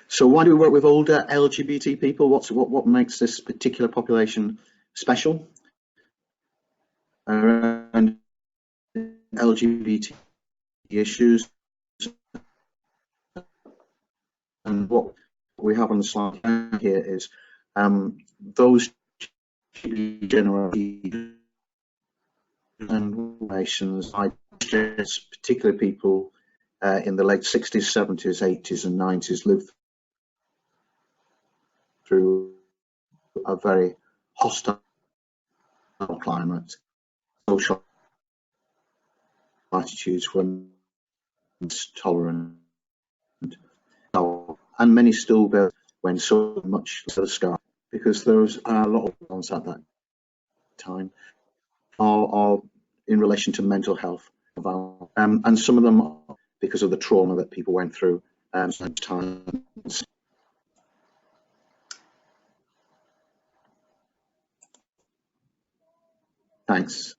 So why do we work with older LGBT people? What makes this particular population special around LGBT issues? And what we have on the slide here is those generations and nations, particularly people in the late 60s, 70s, 80s and 90s lived through a very hostile climate. Social attitudes were tolerant, and many still bear when so much to the sky, because there was a lot of ones at that time are in relation to mental health, and some of them are because of the trauma that people went through times. Thanks.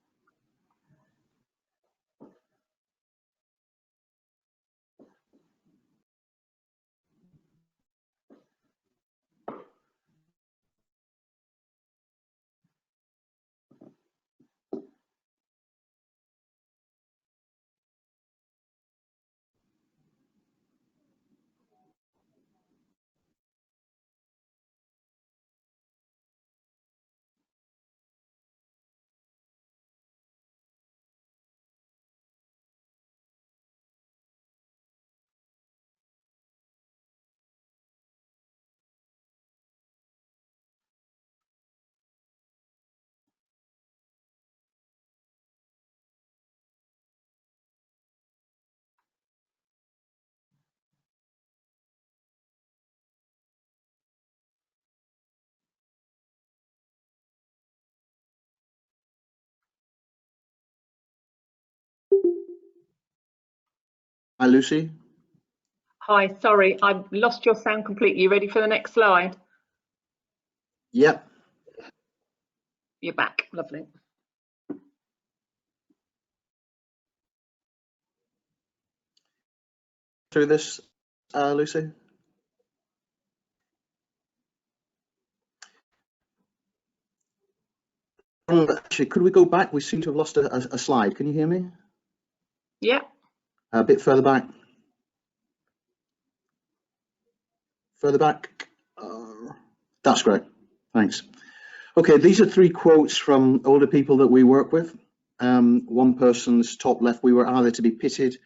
Hi, Lucy. Hi, sorry, I lost your sound completely. You ready for the next slide? Yep. You're back, lovely. Through this, Lucy? Actually, could we go back? We seem to have lost a slide. Can you hear me? Yeah. A bit further back. Further back. That's great. Thanks. Okay, these are 3 quotes from older people that we work with. One person's top left, we were either to be pitied,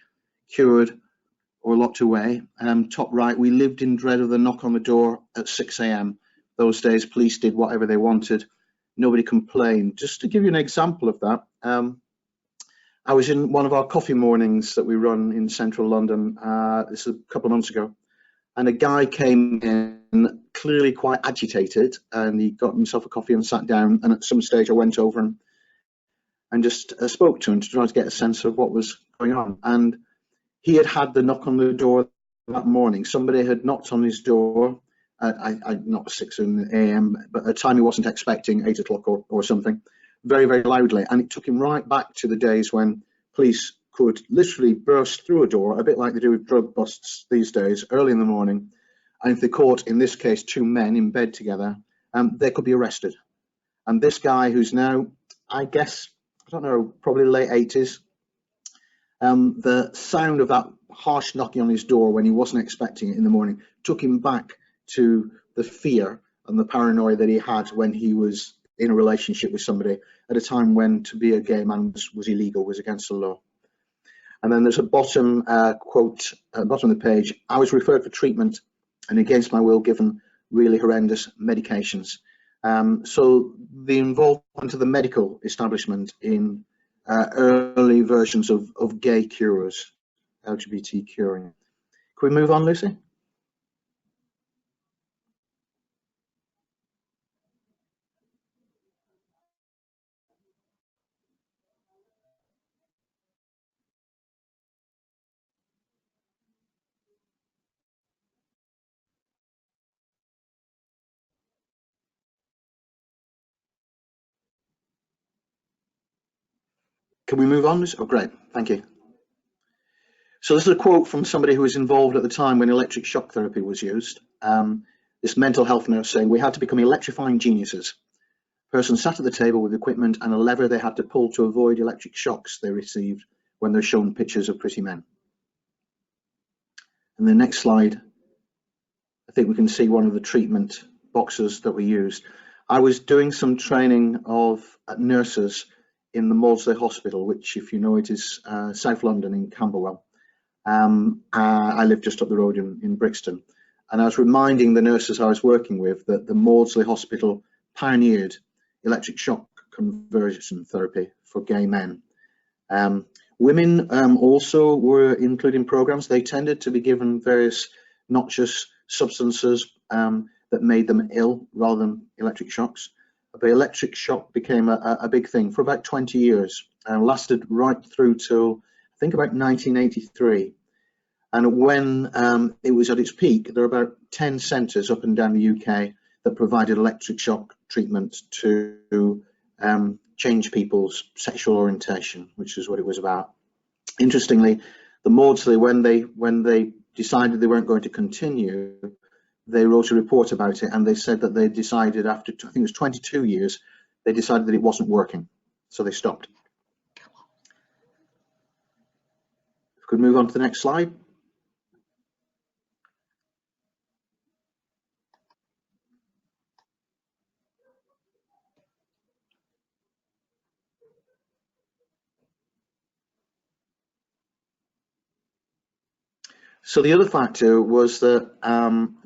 cured, or locked away. Top right, we lived in dread of the knock on the door at 6 a.m. Those days, police did whatever they wanted. Nobody complained. Just to give you an example of that, I was in one of our coffee mornings that we run in central London. This is a couple of months ago. And a guy came in clearly quite agitated, and he got himself a coffee and sat down. And at some stage I went over and just spoke to him to try to get a sense of what was going on. And he had had the knock on the door that morning. Somebody had knocked on his door at not 6 a.m, but at a time he wasn't expecting, 8 o'clock or something, very, very loudly. And it took him right back to the days when police could literally burst through a door, a bit like they do with drug busts these days, early in the morning. And if they caught, in this case, 2 men in bed together, they could be arrested. And this guy, who's now, I guess, I don't know, probably late 80s, the sound of that harsh knocking on his door when he wasn't expecting it in the morning took him back to the fear and the paranoia that he had when he was in a relationship with somebody at a time when to be a gay man was illegal, was against the law. And then there's a bottom quote at the bottom of the page: I was referred for treatment and against my will given really horrendous medications. So the involvement of the medical establishment in early versions of gay curers, LGBT curing. Can we move on, Lucy? Can we move on? Oh, great, thank you. So this is a quote from somebody who was involved at the time when electric shock therapy was used. this mental health nurse saying we had to become electrifying geniuses. Person sat at the table with equipment and a lever they had to pull to avoid electric shocks they received when they're shown pictures of pretty men. In the next slide, I think we can see one of the treatment boxes that we used. I was doing some training of nurses in the Maudsley Hospital, which, if you know it, is South London in Camberwell. I live just up the road in Brixton. And I was reminding the nurses I was working with that the Maudsley Hospital pioneered electric shock conversion therapy for gay men. Women also were included in programs. They tended to be given various noxious substances that made them ill rather than electric shocks. But electric shock became a big thing for about 20 years and lasted right through till I think about 1983. And when it was at its peak, there were about 10 centres up and down the UK that provided electric shock treatment to change people's sexual orientation, which is what it was about. Interestingly, the Maudsley, when they decided they weren't going to continue, they wrote a report about it, and they said that they decided after, I think it was 22 years, they decided that it wasn't working, so they stopped. If we could move on to the next slide. So the other factor was that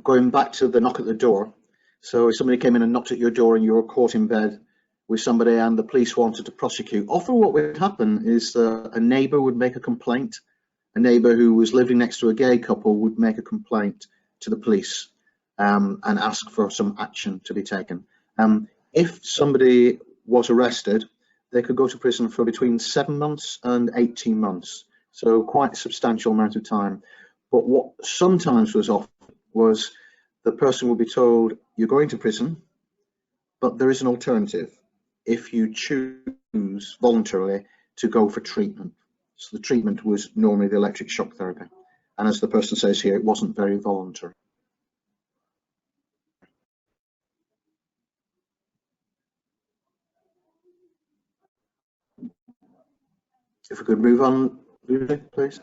going back to the knock at the door. So if somebody came in and knocked at your door and you were caught in bed with somebody and the police wanted to prosecute, often what would happen is that a neighbour would make a complaint. A neighbour who was living next to a gay couple would make a complaint to the police and ask for some action to be taken. If somebody was arrested, they could go to prison for between 7 months and 18 months. So quite a substantial amount of time. But what sometimes was offered was the person would be told, you're going to prison, but there is an alternative if you choose voluntarily to go for treatment. So the treatment was normally the electric shock therapy. And as the person says here, it wasn't very voluntary. If we could move on, please.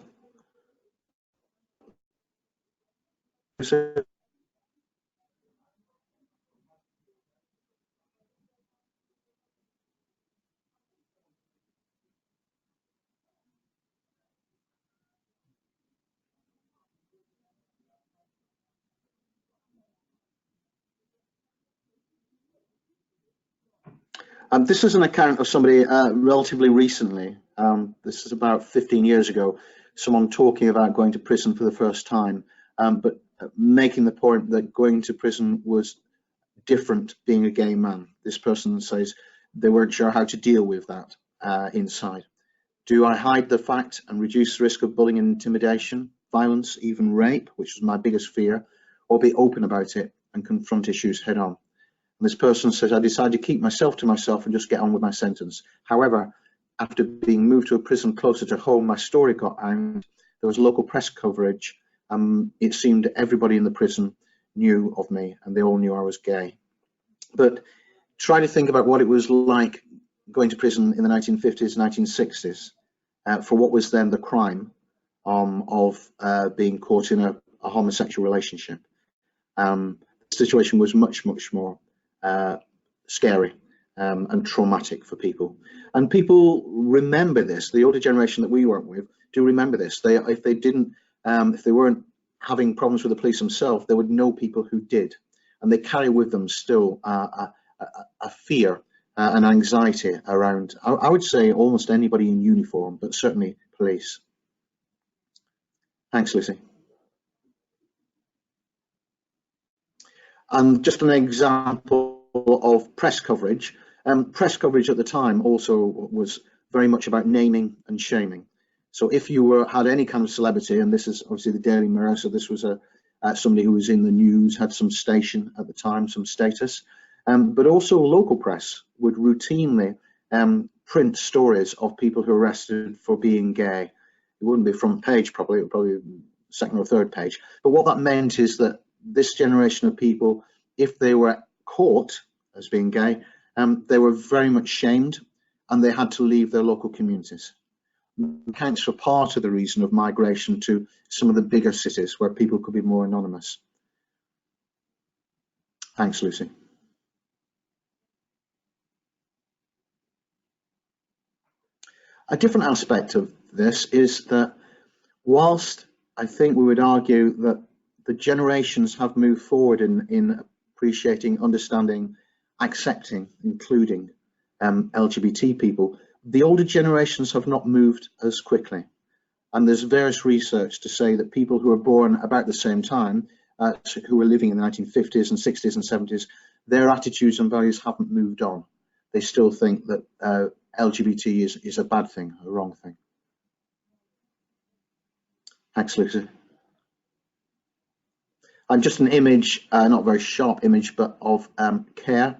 This is an account of somebody relatively recently. This is about 15 years ago. Someone talking about going to prison for the first time, but making the point that going to prison was different being a gay man. This person says they weren't sure how to deal with that inside. Do I hide the fact and reduce the risk of bullying and intimidation, violence, even rape, which was my biggest fear, or be open about it and confront issues head on? And this person says, I decided to keep myself to myself and just get on with my sentence. However, after being moved to a prison closer to home, my story got out. There was local press coverage. It seemed everybody in the prison knew of me and they all knew I was gay. But try to think about what it was like going to prison in the 1950s, 1960s for what was then the crime of being caught in a homosexual relationship. The situation was much, much more scary and traumatic for people. And people remember this. The older generation that we work with do remember this. If they weren't having problems with the police themselves, they would know people who did. And they carry with them still a fear and anxiety around, I would say, almost anybody in uniform, but certainly police. Thanks, Lucy. And just an example of press coverage. Press coverage at the time also was very much about naming and shaming. So if you had any kind of celebrity, and this is obviously the Daily Mirror, so this was somebody who was in the news, had some station at the time, some status, but also local press would routinely print stories of people who were arrested for being gay. It wouldn't be front page probably, it would probably be second or third page. But what that meant is that this generation of people, if they were caught as being gay, they were very much shamed and they had to leave their local communities. It accounts for part of the reason of migration to some of the bigger cities where people could be more anonymous. Thanks, Lucy. A different aspect of this is that whilst I think we would argue that the generations have moved forward in appreciating, understanding, accepting, including LGBT people, the older generations have not moved as quickly. And there's various research to say that people who were born about the same time, who were living in the 1950s and 60s and 70s, their attitudes and values haven't moved on. They still think that LGBT is a bad thing, a wrong thing. Thanks, Lucy. And just an image, not a very sharp image, but of care.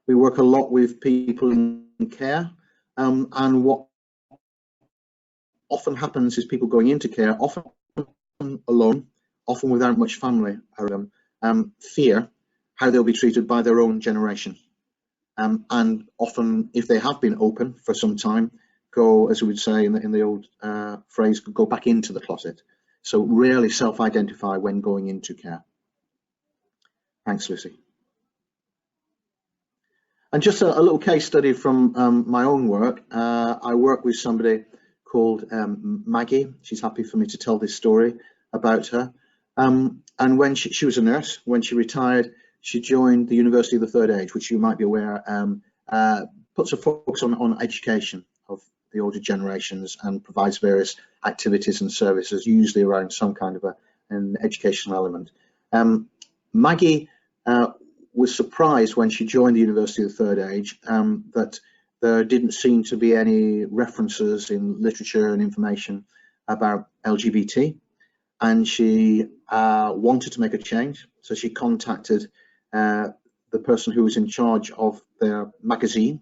We work a lot with people in care, and what often happens is people going into care, often alone, often without much family around them, fear how they'll be treated by their own generation. And often, if they have been open for some time, go, as we would say in the old phrase, go back into the closet. So rarely self-identify when going into care. Thanks, Lucy. And just a little case study from my own work. I work with somebody called Maggie. She's happy for me to tell this story about her. And when she was a nurse, when she retired, she joined the University of the Third Age, which you might be aware puts a focus on education of the older generations and provides various activities and services, usually around some kind of an educational element. Maggie was surprised when she joined the University of the Third Age that there didn't seem to be any references in literature and information about LGBT, and she wanted to make a change. So she contacted the person who was in charge of their magazine,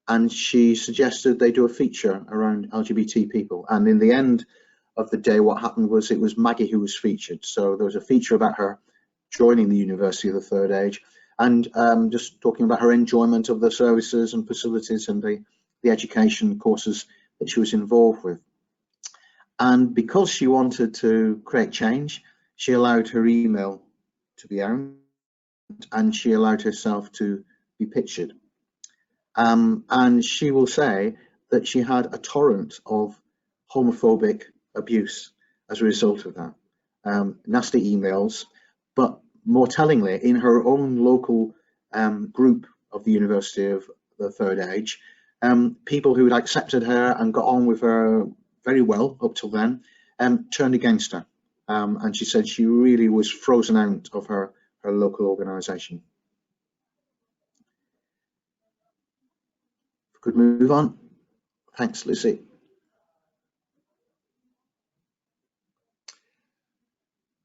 and she suggested they do a feature around LGBT people. And in the end of the day, what happened was it was Maggie who was featured. So there was a feature about her joining the University of the Third Age, and just talking about her enjoyment of the services and facilities and the education courses that she was involved with. And because she wanted to create change, she allowed her email to be out, and she allowed herself to be pictured. And she will say that she had a torrent of homophobic abuse as a result of that. Nasty emails, but more tellingly, in her own local group of the University of the Third Age, people who had accepted her and got on with her very well up till then turned against her. And she said she really was frozen out of her local organisation. Could move on. Thanks, Lucy.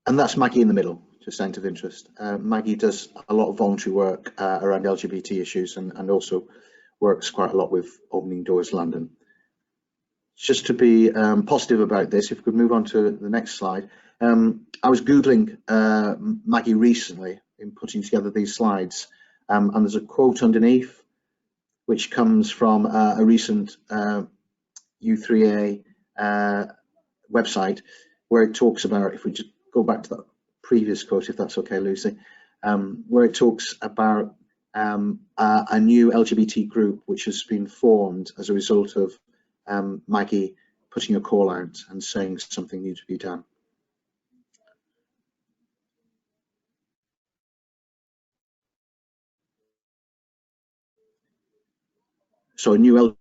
And that's Maggie in the middle, just out of interest. Maggie does a lot of voluntary work around LGBT issues and also works quite a lot with Opening Doors London. Just to be positive about this, if we could move on to the next slide. I was Googling Maggie recently in putting together these slides, and there's a quote underneath which comes from a recent U3A website where it talks about, if we just go back to that previous quote, if that's okay, Lucy, where it talks about a new LGBT group which has been formed as a result of Maggie putting a call out and saying something needs to be done. So a new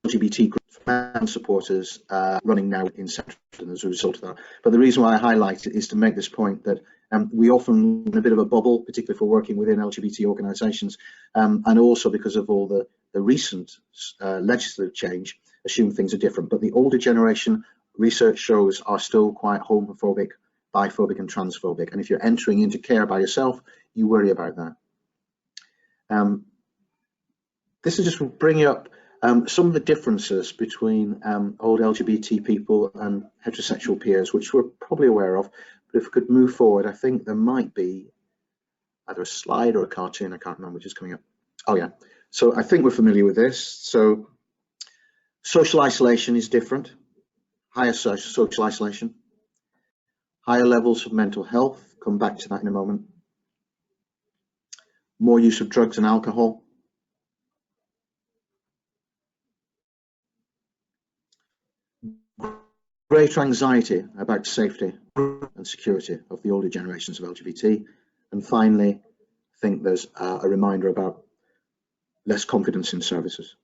LGBT group and supporters running now in Central London as a result of that. But the reason why I highlight it is to make this point that we often in a bit of a bubble, particularly for working within LGBT organisations, and also because of all the recent legislative change, assume things are different. But the older generation, research shows, are still quite homophobic, biphobic and transphobic. And if you're entering into care by yourself, you worry about that. This is just bringing up some of the differences between old LGBT people and heterosexual peers, which we're probably aware of, but But if we could move forward, I think there might be either a slide or a cartoon, I can't remember which is coming up. Oh yeah, so I think we're familiar with this. So social isolation is different, higher social isolation, higher levels of mental health, come back to that in a moment, more use of drugs and alcohol, greater anxiety about safety and security of the older generations of LGBT, and finally, I think there's a reminder about less confidence in services.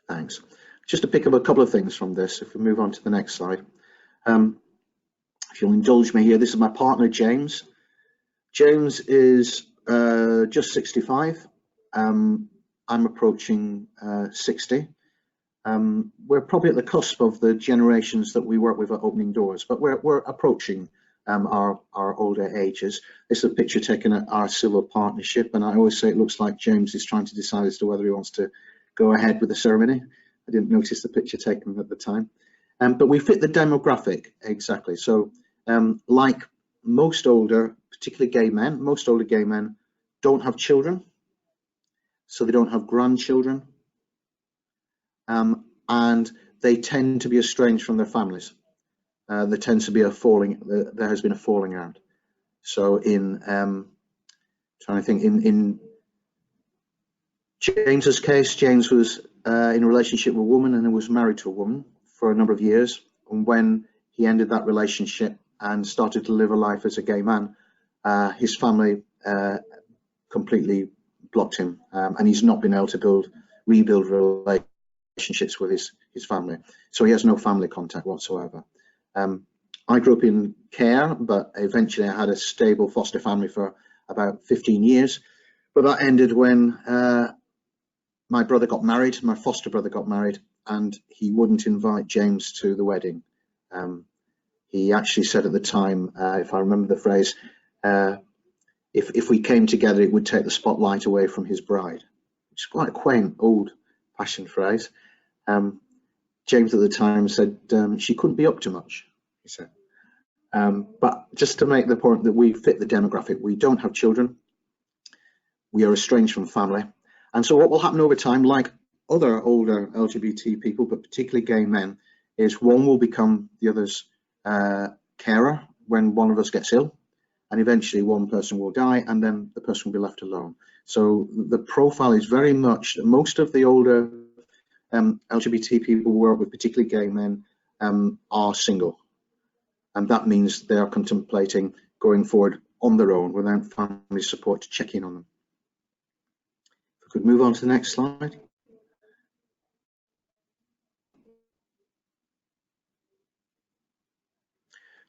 Thanks. Just to pick up a couple of things from this, if we move on to the next slide. If you'll indulge me here, this is my partner, James. James is just 65. I'm approaching 60. We're probably at the cusp of the generations that we work with at Opening Doors, but we're approaching our older ages. This is a picture taken at our Silver Partnership, and I always say it looks like James is trying to decide as to whether he wants to go ahead with the ceremony. I didn't notice the picture taken at the time, but we fit the demographic exactly. So like most older, particularly gay men, most older gay men don't have children, so they don't have grandchildren, and they tend to be estranged from their families. There tends to be there has been a falling out. So in trying to think, in James's case, James was in a relationship with a woman and was married to a woman for a number of years. And when he ended that relationship and started to live a life as a gay man, his family completely blocked him, and he's not been able to rebuild relationships with his family. So he has no family contact whatsoever. I grew up in care, but eventually I had a stable foster family for about 15 years. But that ended when my brother got married, my foster brother got married, and he wouldn't invite James to the wedding. He actually said at the time, if I remember the phrase, if we came together, it would take the spotlight away from his bride, which is quite a quaint, old-fashioned phrase. James at the time said she couldn't be up to much, he said. But just to make the point that we fit the demographic, we don't have children, we are estranged from family. And so what will happen over time, like other older LGBT people, but particularly gay men, is one will become the other's carer when one of us gets ill, and eventually one person will die, and then the person will be left alone. So the profile is very much, most of the older LGBT people who work with, particularly gay men, are single. And that means they are contemplating going forward on their own without family support to check in on them. If we could move on to the next slide.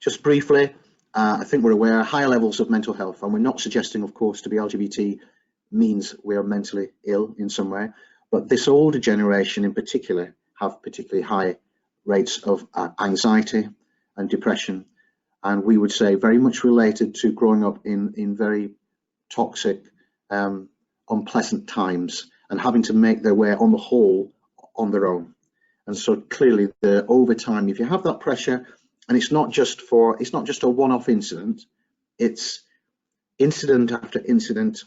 Just briefly, I think we're aware higher levels of mental health, and we're not suggesting, of course, to be LGBT means we are mentally ill in some way, but this older generation in particular have particularly high rates of anxiety and depression, and we would say very much related to growing up in very toxic, unpleasant times and having to make their way on the whole on their own. And so clearly over time, if you have that pressure, and it's not just a one-off incident, it's incident after incident,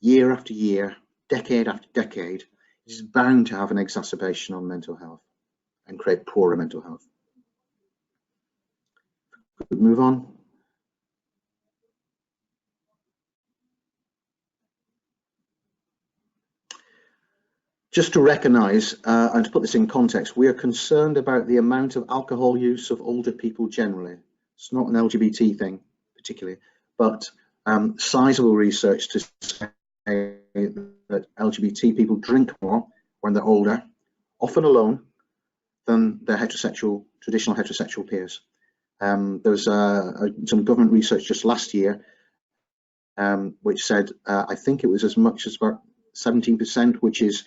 year after year, decade after decade, it's bound to have an exacerbation on mental health and create poorer mental health. We'll move on. Just to recognise and to put this in context, we are concerned about the amount of alcohol use of older people generally. It's not an LGBT thing particularly, but sizable research to say that LGBT people drink more when they're older, often alone, than their traditional heterosexual peers. There was some government research just last year which said, I think it was as much as about 17%, which is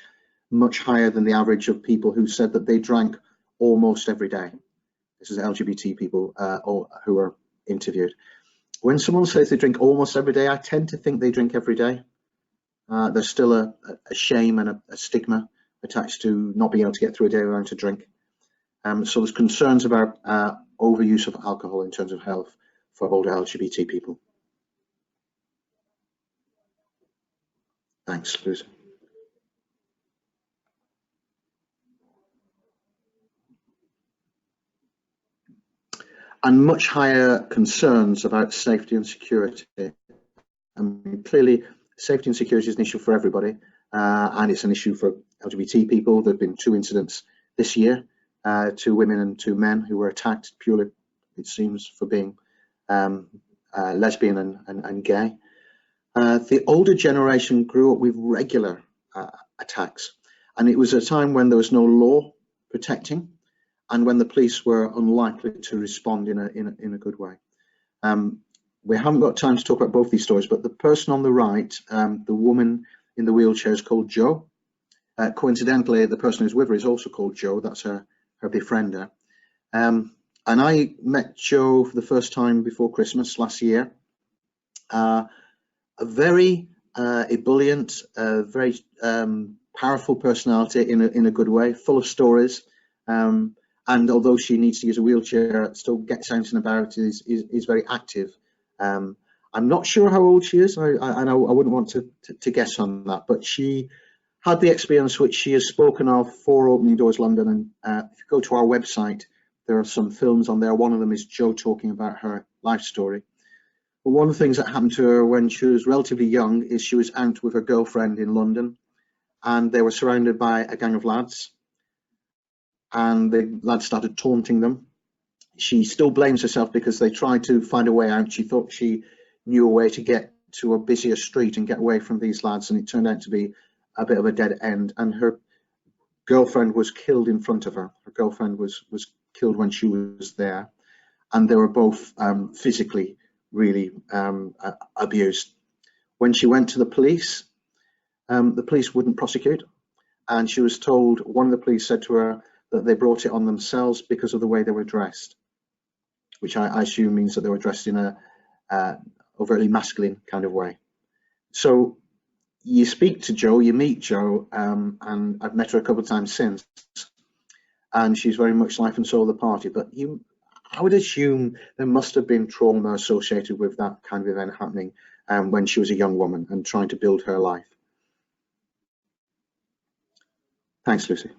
much higher than the average of people who said that they drank almost every day. This is LGBT people who are interviewed. When someone says they drink almost every day, I tend to think they drink every day. There's still a shame and a stigma attached to not being able to get through a day without a drink. So there's concerns about overuse of alcohol in terms of health for older LGBT people. Thanks, Lucy. And much higher concerns about safety and security. I mean, clearly, safety and security is an issue for everybody, and it's an issue for LGBT people. There have been 2 incidents this year, 2 women and 2 men who were attacked purely, it seems, for being lesbian and gay. The older generation grew up with regular attacks, and it was a time when there was no law protecting, and when the police were unlikely to respond in a good way. We haven't got time to talk about both these stories, but the person on the right, the woman in the wheelchair, is called Jo. Coincidentally, the person who's with her is also called Jo. That's her befriender. And I met Jo for the first time before Christmas last year. A very ebullient, very powerful personality in a good way, full of stories. And although she needs to use a wheelchair, still gets out and about, is very active. I'm not sure how old she is. I wouldn't want to guess on that, but she had the experience which she has spoken of for Opening Doors London. And if you go to our website, there are some films on there. One of them is Jo talking about her life story. But one of the things that happened to her when she was relatively young is she was out with her girlfriend in London, and they were surrounded by a gang of lads, and the lads started taunting them. She still blames herself because they tried to find a way out. She thought she knew a way to get to a busier street and get away from these lads, and it turned out to be a bit of a dead end, and her girlfriend was killed in front of her. Her girlfriend was killed when she was there, and they were both physically really abused. When she went to the police wouldn't prosecute, and she was told, one of the police said to her that they brought it on themselves because of the way they were dressed, which I assume means that they were dressed in a overtly masculine kind of way. So you speak to Jo, you meet Jo, and I've met her a couple of times since, and she's very much life and soul of the party. But I would assume there must have been trauma associated with that kind of event happening when she was a young woman and trying to build her life. Thanks, Lucy.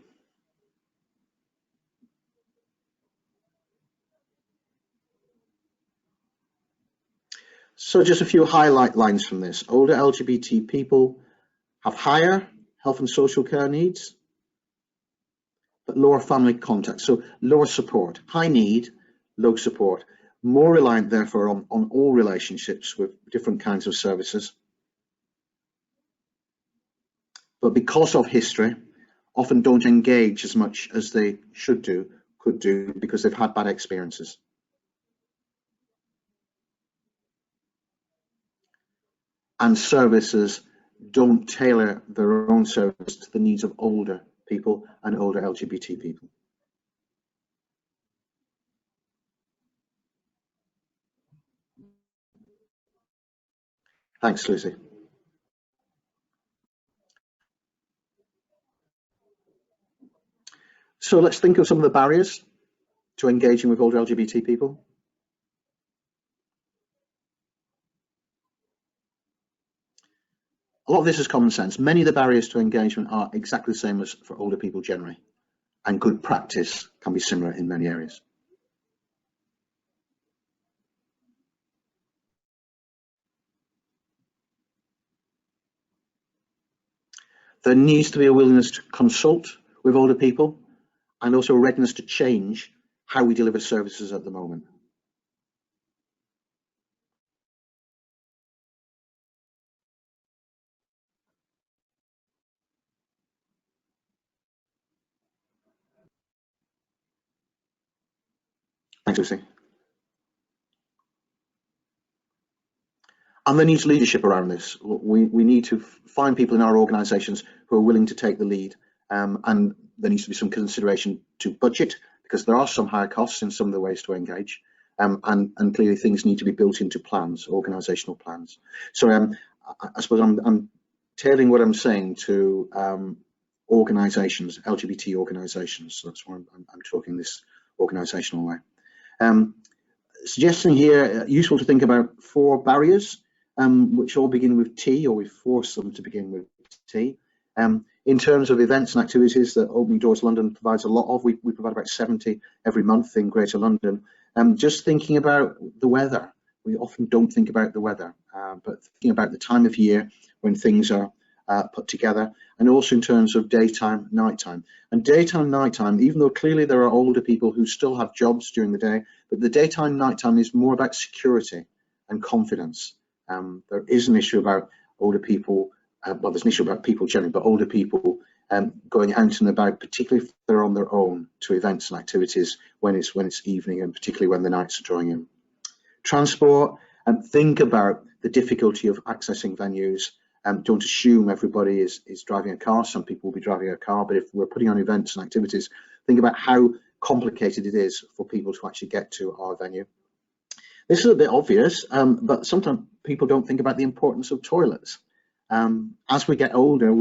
So just a few highlight lines from this. Older LGBT people have higher health and social care needs, but lower family contact, so lower support. High need, low support. More reliant, therefore, on all relationships with different kinds of services. But because of history, often don't engage as much as they could do, because they've had bad experiences. And services don't tailor their own service to the needs of older people and older LGBT people. Thanks, Lucy. So let's think of some of the barriers to engaging with older LGBT people. A lot of this is common sense. Many of the barriers to engagement are exactly the same as for older people generally, and good practice can be similar in many areas. There needs to be a willingness to consult with older people, and also a readiness to change how we deliver services at the moment. Thanks, Lucy. And there needs leadership around this. We need to find people in our organisations who are willing to take the lead, and there needs to be some consideration to budget, because there are some higher costs in some of the ways to engage, and clearly things need to be built into plans, organisational plans. So I suppose I'm tailing what I'm saying to organisations, LGBT organisations. So that's why I'm talking this organisational way. Suggesting here, useful to think about 4 barriers, which all begin with T, or we force them to begin with T. In terms of events and activities that Opening Doors London provides a lot of, we provide about 70 every month in Greater London. Just thinking about the weather. We often don't think about the weather, but thinking about the time of year when things are put together, and also in terms of daytime, nighttime. And daytime, nighttime, even though clearly there are older people who still have jobs during the day, but the daytime, nighttime is more about security and confidence. There is an issue about older people, well, there's an issue about people generally, but older people going out and about, particularly if they're on their own, to events and activities when it's evening, and particularly when the nights are drawing in. Transport, and think about the difficulty of accessing venues. Don't assume everybody is driving a car. Some people will be driving a car, but if we're putting on events and activities, think about how complicated it is for people to actually get to our venue. This is a bit obvious, but sometimes people don't think about the importance of toilets. As we get older,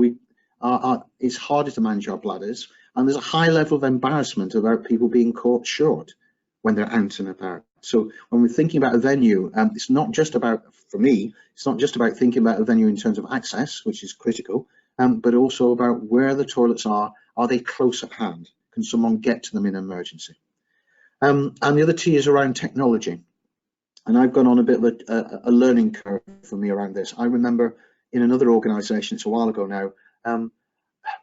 it's harder to manage our bladders, and there's a high level of embarrassment about people being caught short when they're out and about. So when we're thinking about a venue, it's not just about, for me, it's not just about thinking about a venue in terms of access, which is critical, but also about where the toilets are. Are they close at hand? Can someone get to them in an emergency? And the other T is around technology. And I've gone on a bit of a learning curve for me around this. I remember in another organisation, it's a while ago now,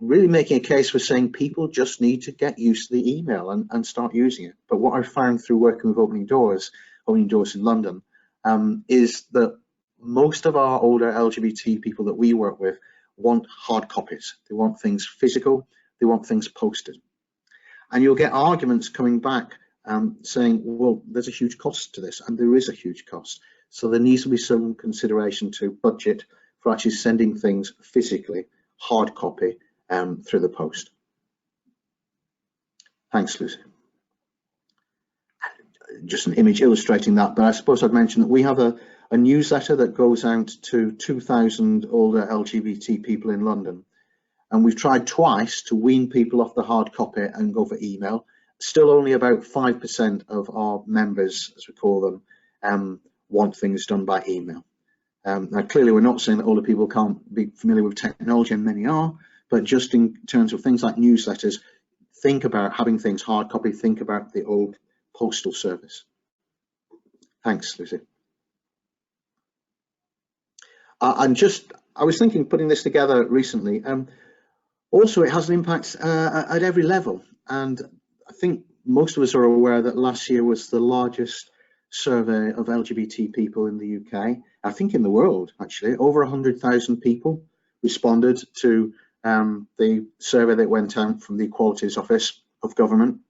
really making a case for saying people just need to get used to the email and start using it. But what I found through working with Opening Doors in London, is that most of our older LGBT people that we work with want hard copies. They want things physical, they want things posted. And you'll get arguments coming back saying, well, there's a huge cost to this, and there is a huge cost. So there needs to be some consideration to budget for actually sending things physically, hard copy, through the post. Thanks, Lucy. Just an image illustrating that, but I suppose I'd mention that we have a newsletter that goes out to 2,000 older LGBT people in London, and we've tried twice to wean people off the hard copy and go for email. Still only about 5% of our members, as we call them, want things done by email. Now clearly we're not saying that older people can't be familiar with technology, and many are, but just in terms of things like newsletters, think about having things hard copy, think about the old postal service. Thanks, Lucy. I was thinking, putting this together recently, also it has an impact at every level, and I think most of us are aware that last year was the largest survey of LGBT people in the UK, I think in the world actually. Over 100,000 people responded to the survey that went out from the Equalities Office of Government.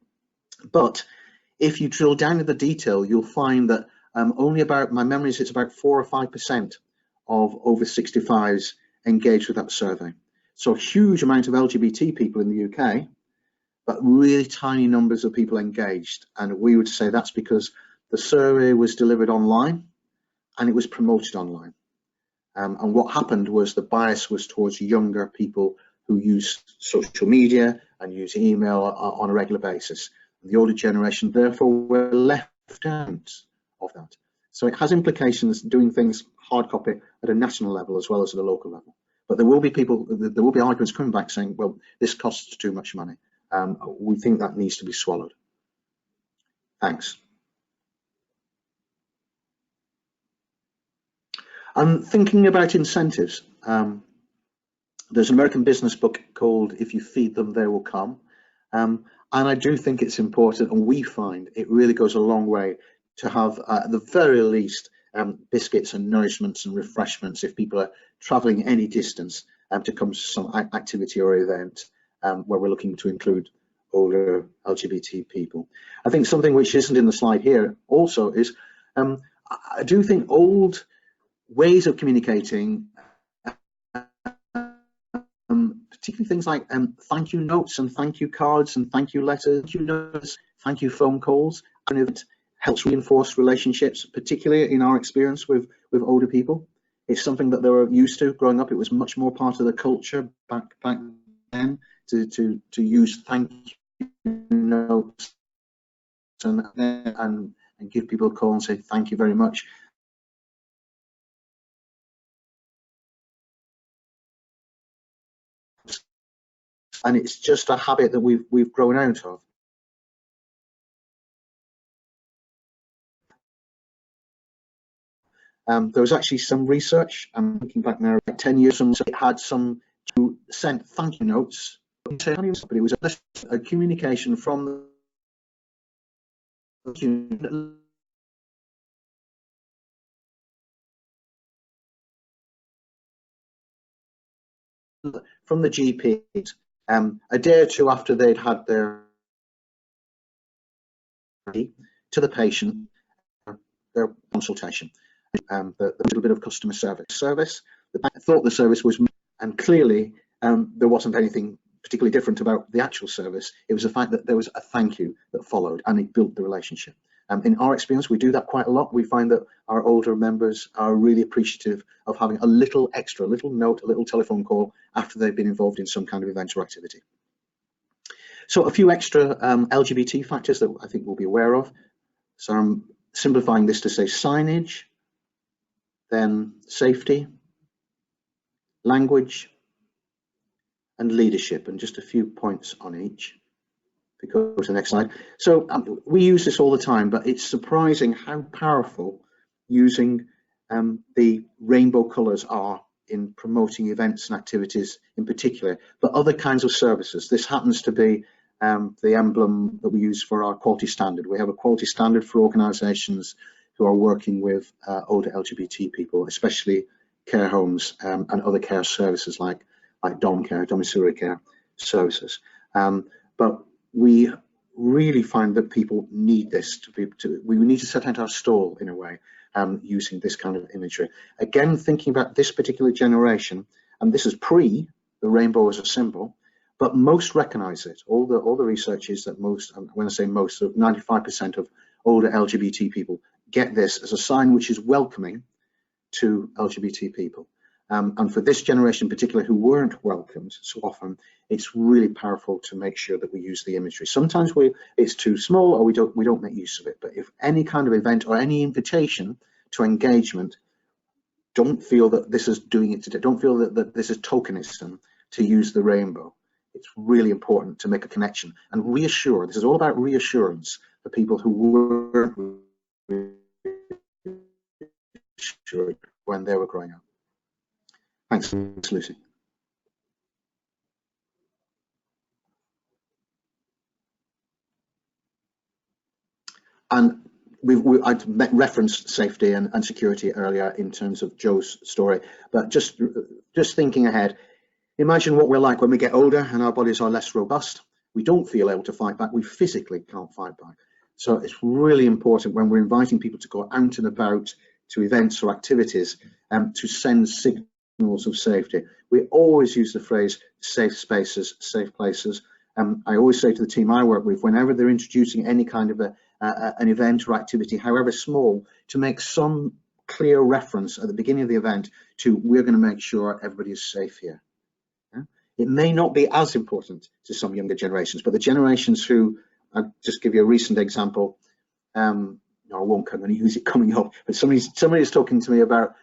But if you drill down to the detail, you'll find that only about, my memory is it's about 4 or 5% of over 65s engaged with that survey. So a huge amount of LGBT people in the UK, but really tiny numbers of people engaged. And we would say that's because the survey was delivered online and it was promoted online. And what happened was the bias was towards younger people who use social media and use email on a regular basis. The older generation, therefore, were left out of that. So it has implications doing things hard copy at a national level as well as at a local level. But there will be arguments coming back saying, well, this costs too much money. We think that needs to be swallowed. Thanks. I'm thinking about incentives. There's an American business book called If You Feed Them, They Will Come. And I do think it's important, and we find it really goes a long way to have, at the very least, biscuits and nourishments and refreshments if people are travelling any distance to come to some activity or event where we're looking to include older LGBT people. I think something which isn't in the slide here also is, I do think old ways of communicating, particularly things like thank you notes and thank you cards and thank you letters, thank you notes, thank you phone calls, and it helps reinforce relationships, particularly in our experience with older people. It's something that they were used to growing up. It was much more part of the culture back then to use thank you notes and give people a call and say thank you very much. And it's just a habit that we've grown out of. There was actually some research, I'm thinking back now, like 10 years ago, it had some who sent thank you notes, but it was a communication from the GPs a day or two after they'd had their to the patient their consultation. The little bit of customer service. The bank thought the service was, and clearly there wasn't anything particularly different about the actual service. It was the fact that there was a thank you that followed, and it built the relationship. In our experience, we do that quite a lot. We find that our older members are really appreciative of having a little extra, a little note, a little telephone call after they've been involved in some kind of event or activity. So a few extra LGBT factors that I think we'll be aware of. So I'm simplifying this to say signage, then safety, language, and leadership, and just a few points on each. If we go to the next slide. So we use this all the time, but it's surprising how powerful using the rainbow colours are in promoting events and activities in particular, but other kinds of services. This happens to be the emblem that we use for our quality standard. We have a quality standard for organisations who are working with older LGBT people, especially care homes and other care services like dom care, domiciliary care services. But we really find that people need this we need to set out our stall in a way using this kind of imagery. Again, thinking about this particular generation, and this is pre the rainbow as a symbol, but most recognise it. All the research is that most, when I say most, 95% of older LGBT people get this as a sign which is welcoming to LGBT people. And for this generation in particular who weren't welcomed so often, it's really powerful to make sure that we use the imagery. Sometimes it's too small or we don't make use of it, but if any kind of event or any invitation to engagement, don't feel that this is doing it today. Don't feel that this is tokenism to use the rainbow. It's really important to make a connection and reassure. This is all about reassurance for people who weren't reassured when they were growing up. Thanks, Lucy. And I referenced safety and security earlier in terms of Joe's story, but just thinking ahead, imagine what we're like when we get older and our bodies are less robust. We don't feel able to fight back. We physically can't fight back. So it's really important when we're inviting people to go out and about to events or activities to send signals of safety. We always use the phrase safe spaces, safe places. I always say to the team I work with, whenever they're introducing any kind of an event or activity, however small, to make some clear reference at the beginning of the event to we're going to make sure everybody is safe here. Yeah? It may not be as important to some younger generations, but the generations who, I'll just give you a recent example, no, I won't use it coming up, but somebody's talking to me about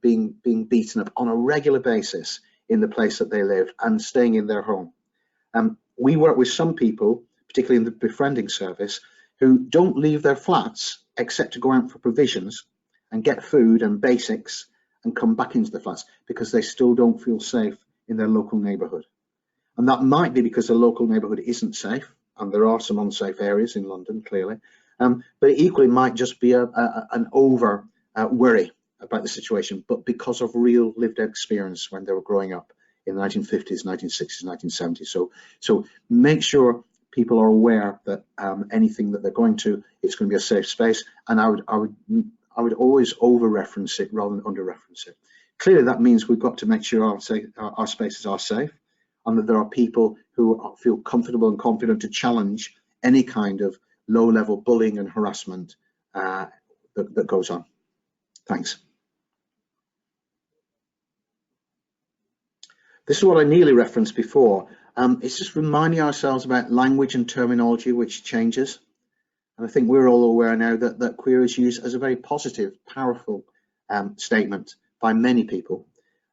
being beaten up on a regular basis in the place that they live and staying in their home. We work with some people, particularly in the befriending service, who don't leave their flats except to go out for provisions and get food and basics and come back into the flats because they still don't feel safe in their local neighbourhood. And that might be because the local neighbourhood isn't safe, and there are some unsafe areas in London, clearly, but it equally might just be an over worry about the situation, but because of real lived experience when they were growing up in the 1950s, 1960s, 1970s. So make sure people are aware that anything that they're going to, it's going to be a safe space. And I would always over reference it rather than under reference it. Clearly, that means we've got to make sure our spaces are safe and that there are people who feel comfortable and confident to challenge any kind of low-level bullying and harassment that goes on. Thanks. This is what I nearly referenced before. It's just reminding ourselves about language and terminology which changes. And I think we're all aware now that queer is used as a very positive, powerful statement by many people.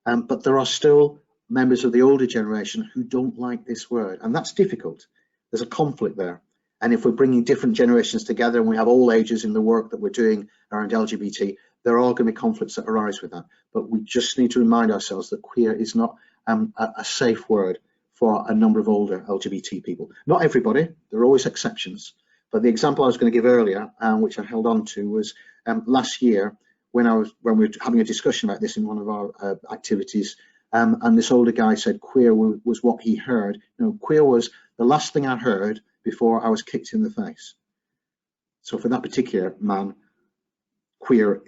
But there are still members of the older generation who don't like this word, and that's difficult. There's a conflict there. And if we're bringing different generations together and we have all ages in the work that we're doing around LGBT, there are going to be conflicts that arise with that. But we just need to remind ourselves that queer is not a safe word for a number of older LGBT people. Not everybody, there are always exceptions. But the example I was going to give earlier, which I held on to, was last year when we were having a discussion about this in one of our activities, and this older guy said queer was what he heard. Queer was the last thing I heard before I was kicked in the face. So for that particular man, queer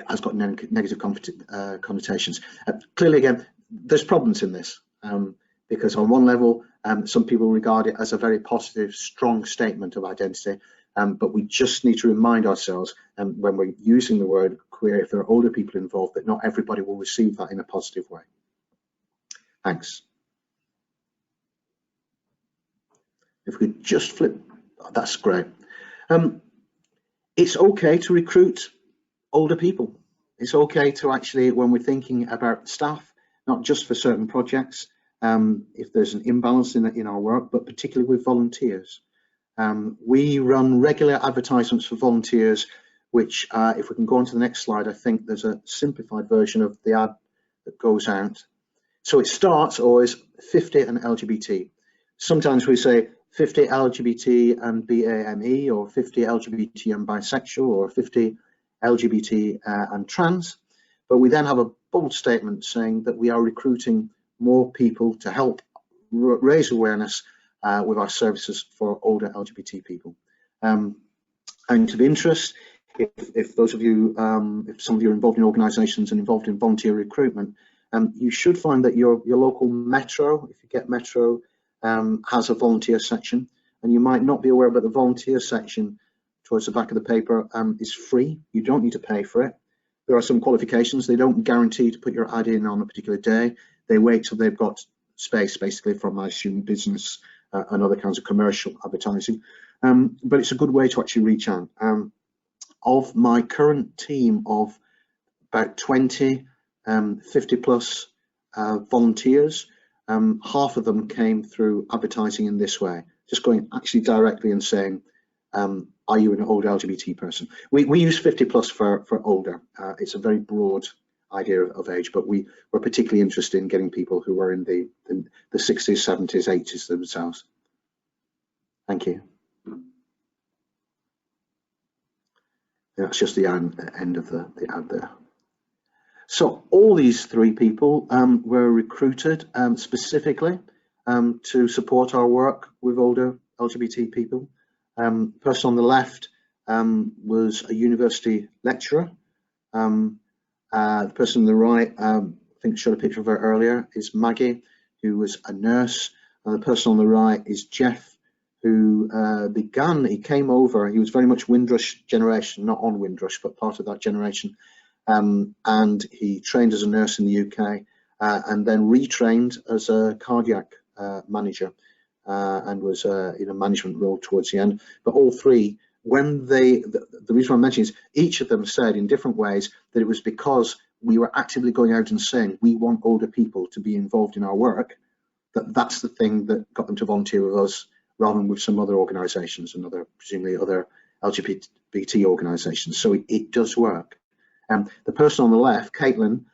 has got negative connotations. Clearly, again, there's problems in this, because on one level, some people regard it as a very positive, strong statement of identity, but we just need to remind ourselves when we're using the word queer, if there are older people involved, that not everybody will receive that in a positive way. Thanks. If we could just flip, that's great. It's okay to recruit older people. It's okay to actually, when we're thinking about staff, not just for certain projects, if there's an imbalance in our work, but particularly with volunteers. We run regular advertisements for volunteers, which if we can go on to the next slide, I think there's a simplified version of the ad that goes out. So it starts always 50 and LGBT. Sometimes we say 50 LGBT and BAME, or 50 LGBT and bisexual, or 50 LGBT and trans. But we then have a bold statement saying that we are recruiting more people to help raise awareness with our services for older LGBT people. And of interest, if those of you, if some of you are involved in organisations and involved in volunteer recruitment, you should find that your local metro, if you get metro, has a volunteer section, and you might not be aware, but the volunteer section towards the back of the paper is free. You don't need to pay for it. There are some qualifications. They don't guarantee to put your ad in on a particular day. They wait till they've got space, basically, from, I assume, business and other kinds of commercial advertising. But it's a good way to actually reach out. Of my current team of about 20, 50 plus volunteers, half of them came through advertising in this way, just going actually directly and saying, are you an older LGBT person? We use 50 plus for older. It's a very broad idea of age, but we're particularly interested in getting people who are in the 60s, 70s, 80s themselves. Thank you. That's just the end of the ad there. So all these three people were recruited specifically to support our work with older LGBT people. The person on the left was a university lecturer. The person on the right, I think I showed a picture of her earlier, is Maggie, who was a nurse. And the person on the right is Jeff, who he came over, he was very much Windrush generation, not on Windrush, but part of that generation. And he trained as a nurse in the UK and then retrained as a cardiac manager and was in a management role towards the end. But all three, when the reason I'm mentioning is each of them said in different ways that it was because we were actively going out and saying we want older people to be involved in our work, that's the thing that got them to volunteer with us rather than with some other organisations and presumably other LGBT organisations. So it does work. The person on the left, Caitlin,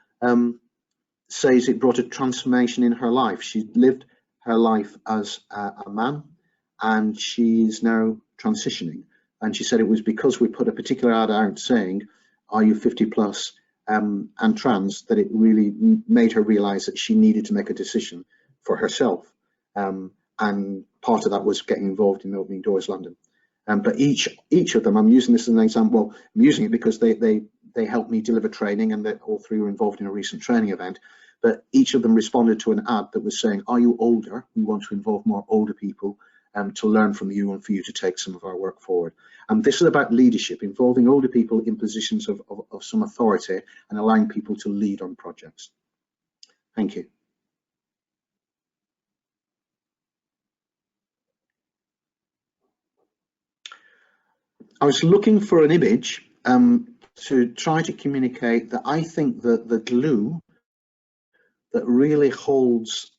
says it brought a transformation in her life. She lived her life as a man and she's now transitioning. And she said it was because we put a particular ad out saying, are you 50 plus and trans, that it really made her realise that she needed to make a decision for herself. And part of that was getting involved in Opening Doors London. But each of them, I'm using this as an example, well, I'm using it because they helped me deliver training and that all three were involved in a recent training event. But each of them responded to an ad that was saying, are you older? We want to involve more older people to learn from you and for you to take some of our work forward. And this is about leadership, involving older people in positions of some authority and allowing people to lead on projects. Thank you. I was looking for an image to try to communicate that I think that the glue that really holds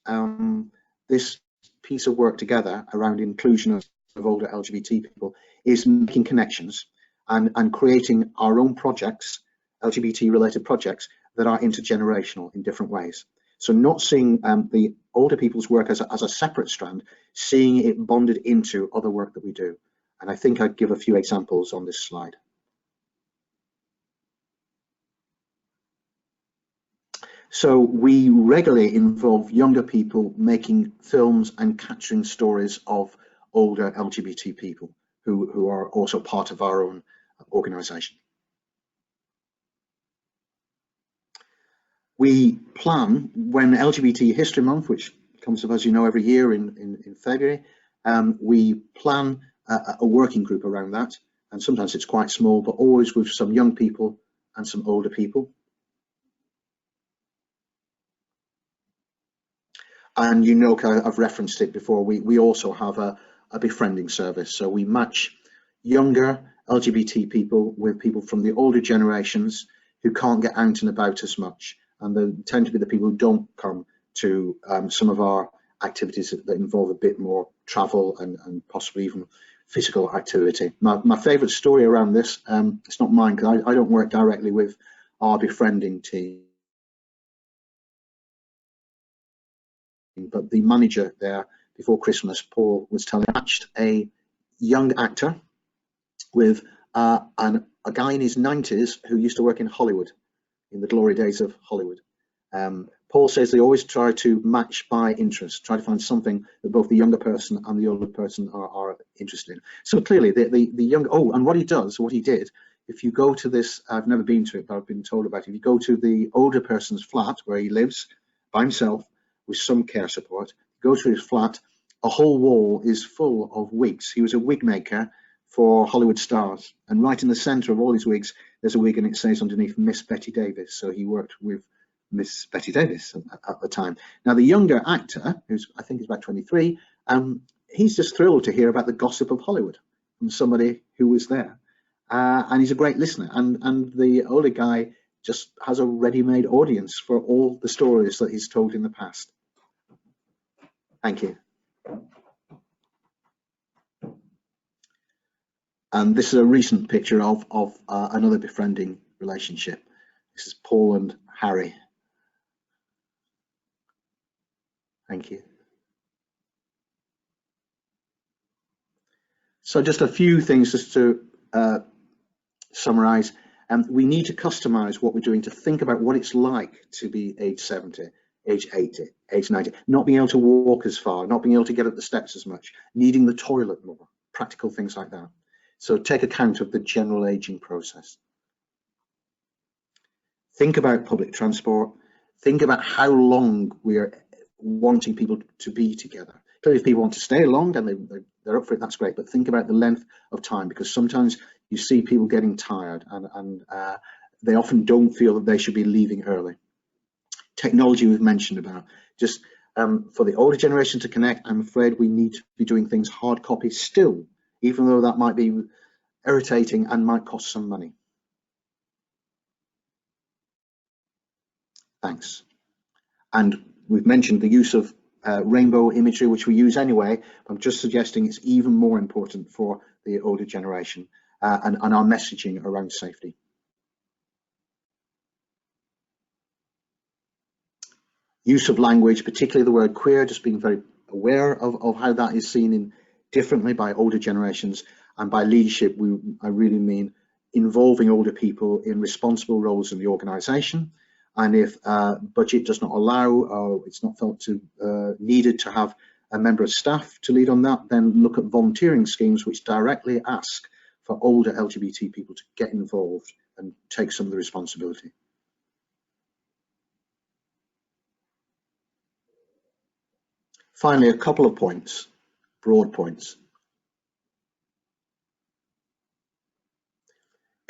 this piece of work together around inclusion of older LGBT people is making connections and creating our own projects, LGBT related projects that are intergenerational in different ways. So not seeing the older people's work as a separate strand, seeing it bonded into other work that we do. And I think I'd give a few examples on this slide. So we regularly involve younger people making films and capturing stories of older LGBT people who are also part of our own organisation. We plan, when LGBT History Month, which comes up, as you know, every year in February, we plan a working group around that, and sometimes it's quite small, but always with some young people and some older people. And you know, I've referenced it before, we also have a befriending service. So we match younger LGBT people with people from the older generations who can't get out and about as much. And they tend to be the people who don't come to some of our activities that involve a bit more travel and possibly even physical activity. My favourite story around this, it's not mine because I don't work directly with our befriending team, but the manager there before Christmas, Paul, was telling me, matched a young actor with a guy in his 90s who used to work in Hollywood, in the glory days of Hollywood. Paul says they always try to match by interest, try to find something that both the younger person and the older person are interested in. So clearly the young, and what he did, if you go to this, I've never been to it, but I've been told about it, if you go to the older person's flat where he lives by himself with some care support, go to his flat, a whole wall is full of wigs. He was a wig maker for Hollywood stars, and right in the center of all his wigs there's a wig and it says underneath Miss Betty Davis. So he worked with Miss Betty Davis at the time. Now the younger actor, who's I think is about 23, he's just thrilled to hear about the gossip of Hollywood from somebody who was there, and he's a great listener, and the older guy just has a ready-made audience for all the stories that he's told in the past. Thank you. And this is a recent picture of another befriending relationship. This is Paul and Harry. Thank you. So just a few things just to summarize. We need to customize what we're doing to think about what it's like to be age 70, age 80, age 90, not being able to walk as far, not being able to get up the steps as much, needing the toilet more, practical things like that. So take account of the general aging process. Think about public transport. Think about how long we're wanting people to be together. Clearly, if people want to stay long and they're up for it, that's great. But think about the length of time, because sometimes you see people getting tired and they often don't feel that they should be leaving early. Technology we've mentioned about. Just for the older generation to connect, I'm afraid we need to be doing things hard copy still, even though that might be irritating and might cost some money. Thanks. And we've mentioned the use of rainbow imagery, which we use anyway. I'm just suggesting it's even more important for the older generation and our messaging around safety. Use of language, particularly the word queer, just being very aware of how that is seen differently by older generations. And by leadership, I really mean involving older people in responsible roles in the organisation. And if budget does not allow, or it's not felt to needed to have a member of staff to lead on that, then look at volunteering schemes which directly ask for older LGBT people to get involved and take some of the responsibility. Finally, a couple of points, broad points.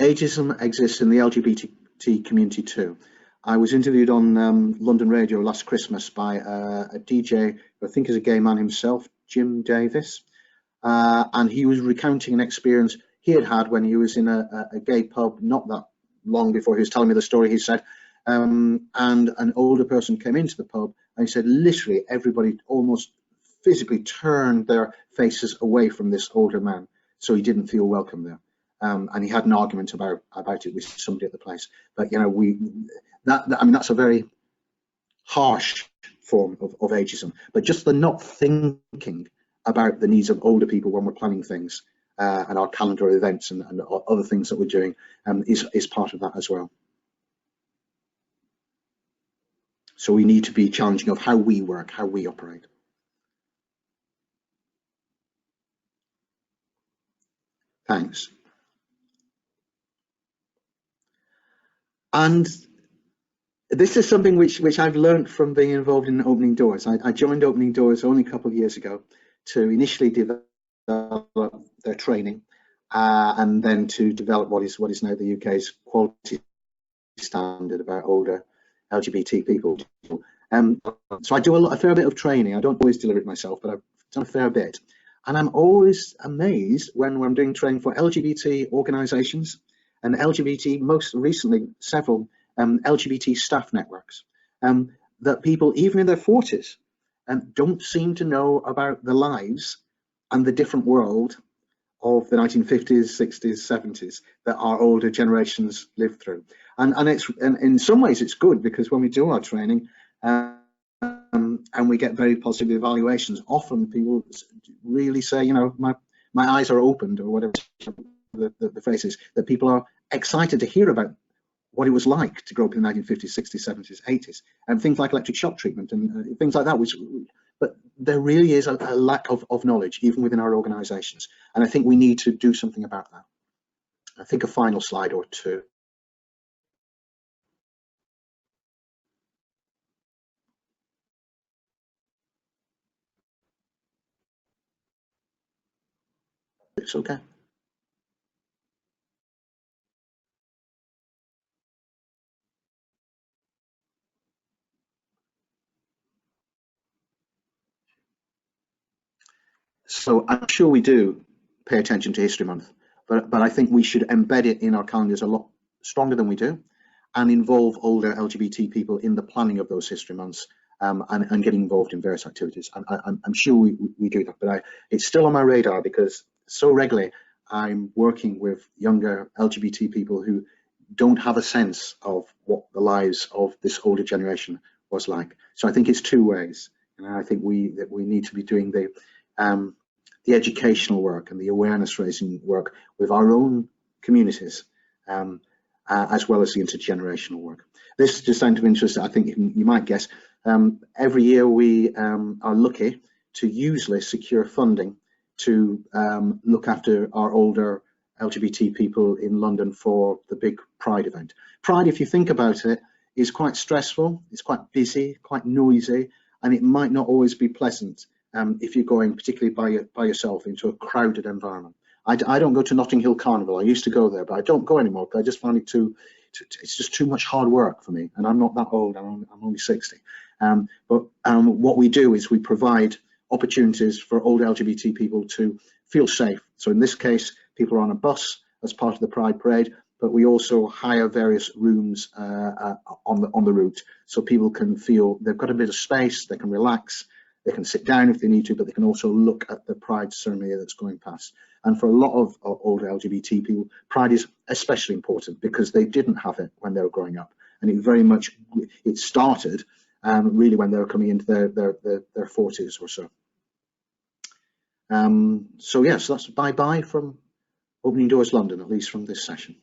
Ageism exists in the LGBT community too. I was interviewed on London Radio last Christmas by a DJ who I think is a gay man himself, Jim Davis, and he was recounting an experience he had had when he was in a gay pub not that long before he was telling me the story. He said, and an older person came into the pub, and he said literally everybody almost physically turned their faces away from this older man, so he didn't feel welcome there. And he had an argument about it with somebody at the place. But you know, I mean, that's a very harsh form of ageism. But just the not thinking about the needs of older people when we're planning things and our calendar events and other things that we're doing is part of that as well. So we need to be challenging of how we work, how we operate. Thanks. And this is something which I've learned from being involved in Opening Doors. I joined Opening Doors only a couple of years ago to initially develop their training and then to develop what is now the UK's quality standard about older LGBT people. So I do a fair bit of training. I don't always deliver it myself, but I've done a fair bit. And I'm always amazed when I'm doing training for LGBT organisations and LGBT, most recently several LGBT staff networks, that people, even in their 40s, don't seem to know about the lives and the different world of the 1950s, 60s, 70s that our older generations lived through. And in some ways it's good, because when we do our training and we get very positive evaluations, often people really say, you know, my eyes are opened, or whatever the phrase is, that people are excited to hear about what it was like to grow up in the 1950s, 60s, 70s, 80s, and things like electric shock treatment and things like that. But there really is a lack of knowledge, even within our organisations, and I think we need to do something about that. I think a final slide or two. It's okay. So I'm sure we do pay attention to History Month, but I think we should embed it in our calendars a lot stronger than we do, and involve older LGBT people in the planning of those History Months, and getting involved in various activities. I'm sure we do that, but it's still on my radar, because so regularly I'm working with younger LGBT people who don't have a sense of what the lives of this older generation was like. So I think it's two ways, and I think we need to be doing the educational work and the awareness raising work with our own communities, as well as the intergenerational work. This, just out of interest, I think you might guess, every year we are lucky to usually secure funding to look after our older LGBT people in London for the big Pride event. Pride, if you think about it, is quite stressful, it's quite busy, quite noisy, and it might not always be pleasant if you're going particularly by yourself into a crowded environment. I don't go to Notting Hill Carnival. I used to go there, but I don't go anymore, because I just find it it's just too much hard work for me, and I'm not that old. I'm only 60. But what we do is we provide opportunities for older LGBT people to feel safe. So in this case, people are on a bus as part of the Pride Parade, but we also hire various rooms on the route, so people can feel they've got a bit of space, they can relax, they can sit down if they need to, but they can also look at the Pride ceremony that's going past. And for a lot of older LGBT people, Pride is especially important, because they didn't have it when they were growing up, and it started really when they were coming into their 40s or so. So yes, that's bye-bye from Opening Doors London, at least from this session.